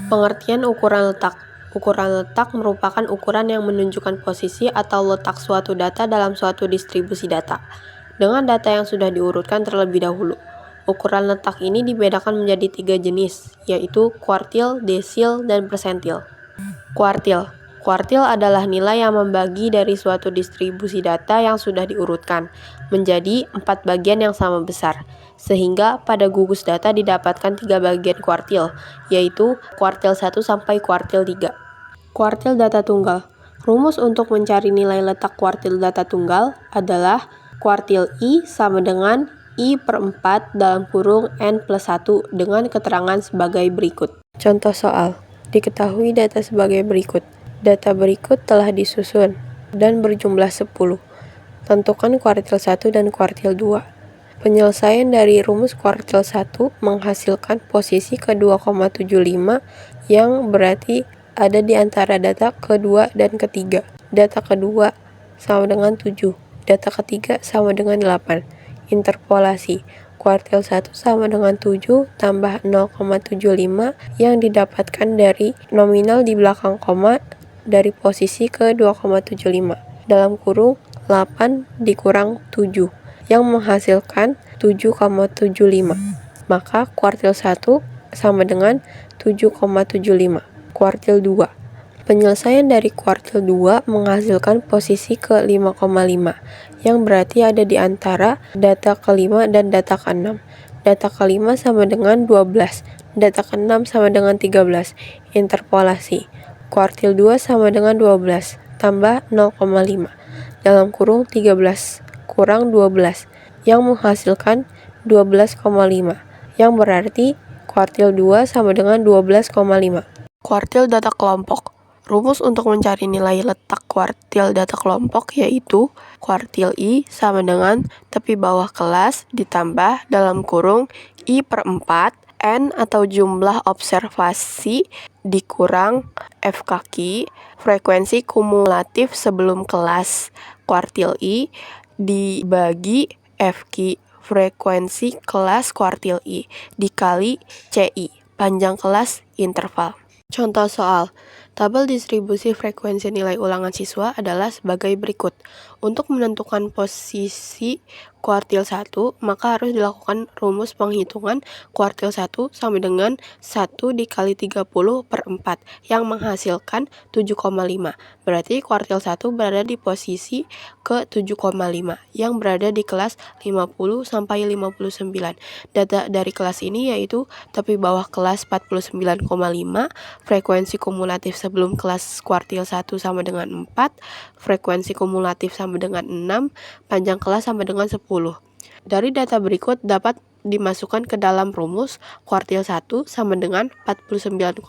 Pengertian ukuran letak. Ukuran letak merupakan ukuran yang menunjukkan posisi atau letak suatu data dalam suatu distribusi data, dengan data yang sudah diurutkan terlebih dahulu. Ukuran letak ini dibedakan menjadi 3 jenis, yaitu kuartil, desil, dan persentil. Kuartil. Kuartil adalah nilai yang membagi dari suatu distribusi data yang sudah diurutkan menjadi 4 bagian yang sama besar, sehingga pada gugus data didapatkan 3 bagian kuartil, yaitu kuartil 1 sampai kuartil 3. Kuartil data tunggal. Rumus untuk mencari nilai letak kuartil data tunggal adalah kuartil I sama dengan I per 4 dalam kurung N plus 1 dengan keterangan sebagai berikut. Contoh soal. Diketahui data sebagai berikut. Data berikut telah disusun dan berjumlah 10. Tentukan kuartil 1 dan kuartil 2. Penyelesaian dari rumus kuartil 1 menghasilkan posisi ke-2,75 yang berarti ada di antara data kedua dan ketiga. Data kedua sama dengan 7. Data ketiga sama dengan 8. Interpolasi. Kuartil 1 sama dengan 7 tambah 0,75 yang didapatkan dari nominal di belakang koma dari posisi ke 2,75 dalam kurung 8 dikurang 7 yang menghasilkan 7,75. Maka kuartil 1 sama dengan 7,75. Kuartil 2. Penyelesaian dari kuartil 2 menghasilkan posisi ke 5,5 yang berarti ada di antara data ke-5 dan data ke-6. Data ke-5 sama dengan 12, data ke-6 sama dengan 13. Interpolasi. Kuartil 2 sama dengan 12 tambah 0,5 dalam kurung 13 kurang 12 yang menghasilkan 12,5 yang berarti kuartil 2 sama dengan 12,5. Kuartil data kelompok. Rumus untuk mencari nilai letak kuartil data kelompok yaitu kuartil I sama dengan tepi bawah kelas ditambah dalam kurung I per 4 N atau jumlah observasi dikurang F kaki frekuensi kumulatif sebelum kelas kuartil I dibagi F ki frekuensi kelas kuartil I dikali CI panjang kelas interval. Contoh soal. Tabel distribusi frekuensi nilai ulangan siswa adalah sebagai berikut. Untuk menentukan posisi kuartil 1, maka harus dilakukan rumus penghitungan kuartil 1 sama dengan 1 dikali 30 per 4 yang menghasilkan 7,5. Berarti kuartil 1 berada di posisi ke 7,5 yang berada di kelas 50 sampai 59. Data dari kelas ini yaitu tepi bawah kelas 49,5, frekuensi kumulatif sebelum kelas kuartil 1 sama dengan 4, frekuensi kumulatif sama dengan 6, panjang kelas sama dengan 10. Dari data berikut dapat dimasukkan ke dalam rumus kuartil 1 sama dengan 49,5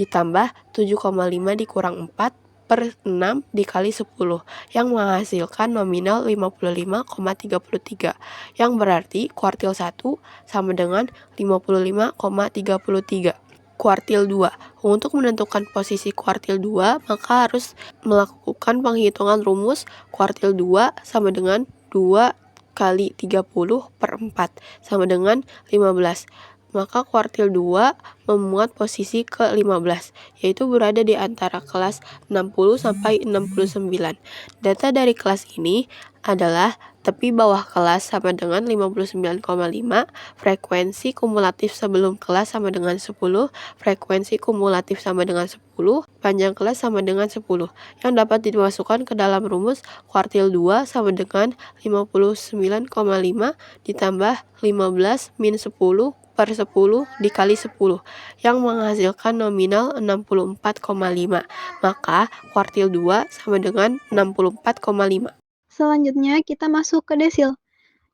ditambah 7,5 dikurang 4 per 6 dikali 10 yang menghasilkan nominal 55,33 yang berarti kuartil 1 sama dengan 55,33. Kuartil 2. Untuk menentukan posisi kuartil 2, maka harus melakukan penghitungan rumus kuartil 2 sama dengan 2 kali 30 per 4 sama dengan 15. Maka kuartil 2 memuat posisi ke-15, yaitu berada di antara kelas 60 sampai 69. Data dari kelas ini adalah tepi bawah kelas sama dengan 59,5, frekuensi kumulatif sebelum kelas sama dengan 10, frekuensi kumulatif sama dengan 10, panjang kelas sama dengan 10, yang dapat dimasukkan ke dalam rumus kuartil 2 sama dengan 59,5 ditambah 15 min 10 per 10 dikali 10 yang menghasilkan nominal 64,5. Maka kuartil 2 sama dengan 64,5. Selanjutnya kita masuk ke desil.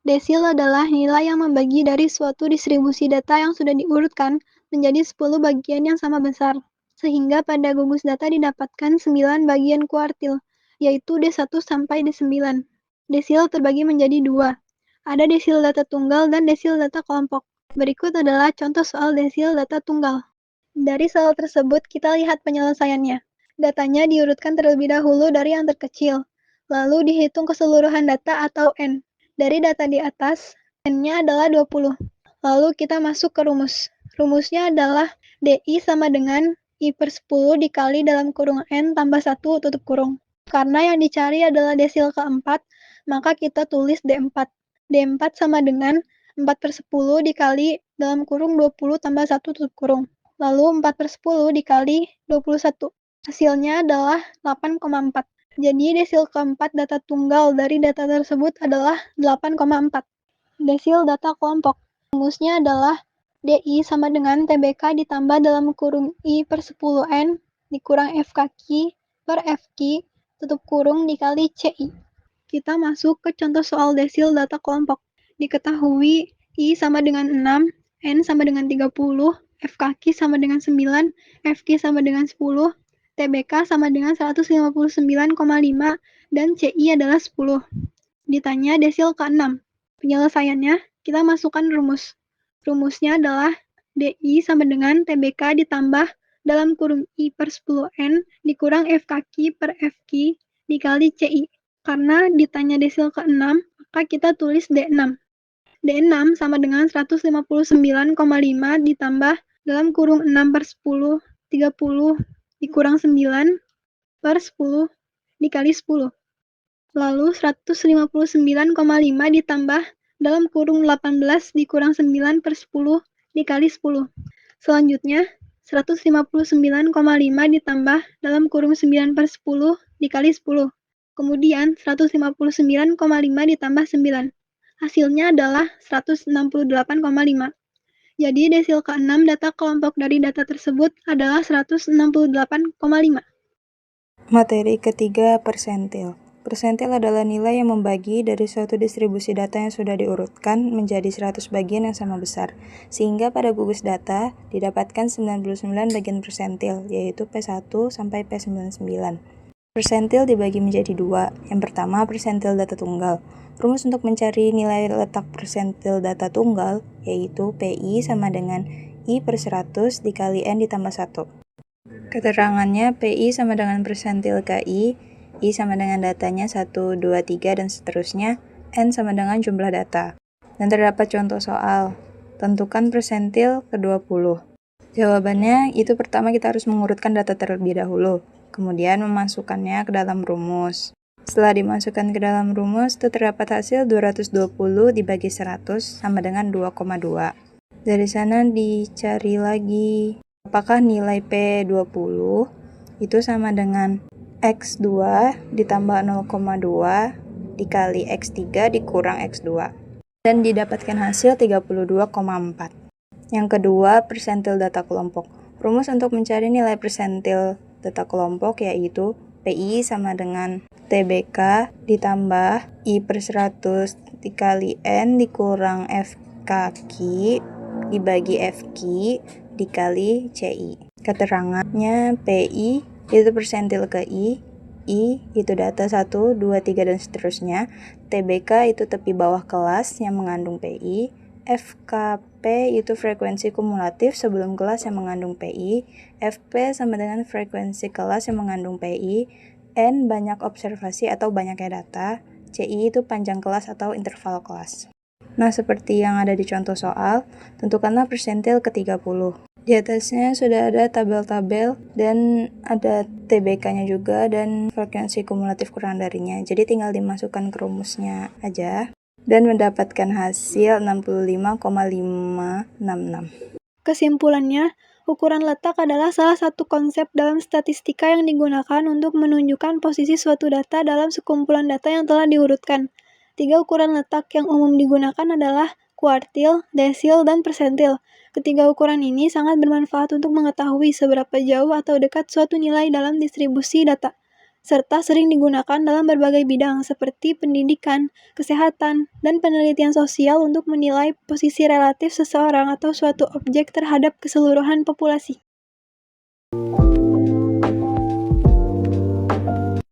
Desil adalah nilai yang membagi dari suatu distribusi data yang sudah diurutkan menjadi 10 bagian yang sama besar, sehingga pada gugus data didapatkan 9 bagian kuartil, yaitu D1 sampai D9. Desil terbagi menjadi 2. Ada desil data tunggal dan desil data kelompok. Berikut adalah contoh soal desil data tunggal. Dari soal tersebut kita lihat penyelesaiannya. Datanya diurutkan terlebih dahulu dari yang terkecil, lalu dihitung keseluruhan data atau N. Dari data di atas, N-nya adalah 20. Lalu kita masuk ke rumus. Rumusnya adalah DI sama dengan I/10 dikali dalam kurung N tambah 1 tutup kurung. Karena yang dicari adalah desil keempat, maka kita tulis D4. D4 sama dengan 4/10 dikali dalam kurung 20 tambah 1 tutup kurung. Lalu 4/10 dikali 21. Hasilnya adalah 8,4. Jadi desil keempat data tunggal dari data tersebut adalah 8,4. Desil data kelompok. Rumusnya adalah DI sama dengan TBK ditambah dalam kurung I/10N dikurang F kaki per Fq tutup kurung dikali CI. Kita masuk ke contoh soal desil data kelompok. Diketahui I sama dengan 6, N sama dengan 30, F kaki sama dengan 9, Fq sama dengan 10, TBK sama dengan 159,5, dan CI adalah 10. Ditanya desil ke-6. Penyelesaiannya, kita masukkan rumus. Rumusnya adalah DI sama dengan TBK ditambah dalam kurung I/10N dikurang F kaki per Fq dikali CI. Karena ditanya desil ke-6, maka kita tulis D6. D6 sama dengan 159,5 ditambah dalam kurung 6/10, 30 dikurang 9 per 10 dikali 10. Lalu 159,5 ditambah dalam kurung 18 dikurang 9 per 10 dikali 10. Selanjutnya, 159,5 ditambah dalam kurung 9 per 10 dikali 10. Kemudian, 159,5 ditambah 9. Hasilnya adalah 168,5. Jadi, desil ke-6 data kelompok dari data tersebut adalah 168,5. Materi ketiga, persentil. Persentil adalah nilai yang membagi dari suatu distribusi data yang sudah diurutkan menjadi 100 bagian yang sama besar, sehingga pada gugus data didapatkan 99 bagian persentil, yaitu P1 sampai P99. Persentil dibagi menjadi dua. Yang pertama, persentil data tunggal. Rumus untuk mencari nilai letak persentil data tunggal, yaitu PI sama dengan I/100 dikali N ditambah 1. Keterangannya, PI sama dengan persentil KI, I sama dengan datanya 1, 2, 3, dan seterusnya, N sama dengan jumlah data. Dan terdapat contoh soal. Tentukan persentil ke-20. Jawabannya, itu pertama kita harus mengurutkan data terlebih dahulu, kemudian memasukkannya ke dalam rumus. Setelah dimasukkan ke dalam rumus, itu terdapat hasil 220 dibagi 100 sama dengan 2,2. Dari sana dicari lagi, apakah nilai P20 itu sama dengan X2 ditambah 0,2 dikali X3 dikurang X2. Dan didapatkan hasil 32,4. Yang kedua, persentil data kelompok. Rumus untuk mencari nilai persentil data kelompok yaitu PI sama dengan TBK ditambah I/100 dikali N dikurang F kaki dibagi Fq dikali CI. Keterangannya, PI itu persentil ke I itu data 1, 2, 3, dan seterusnya, TBK itu tepi bawah kelas yang mengandung PI, FKP itu frekuensi kumulatif sebelum kelas yang mengandung PI, FP sama dengan frekuensi kelas yang mengandung PI, N banyak observasi atau banyaknya data, CI itu panjang kelas atau interval kelas. Nah, seperti yang ada di contoh soal, tentukanlah persentil ke-30. Di atasnya sudah ada tabel-tabel dan ada TBK-nya juga dan frekuensi kumulatif kurang darinya. Jadi tinggal dimasukkan ke rumusnya aja dan mendapatkan hasil 65,566. Kesimpulannya, ukuran letak adalah salah satu konsep dalam statistika yang digunakan untuk menunjukkan posisi suatu data dalam sekumpulan data yang telah diurutkan. 3 ukuran letak yang umum digunakan adalah kuartil, desil, dan persentil. Ketiga ukuran ini sangat bermanfaat untuk mengetahui seberapa jauh atau dekat suatu nilai dalam distribusi data, serta sering digunakan dalam berbagai bidang seperti pendidikan, kesehatan, dan penelitian sosial untuk menilai posisi relatif seseorang atau suatu objek terhadap keseluruhan populasi.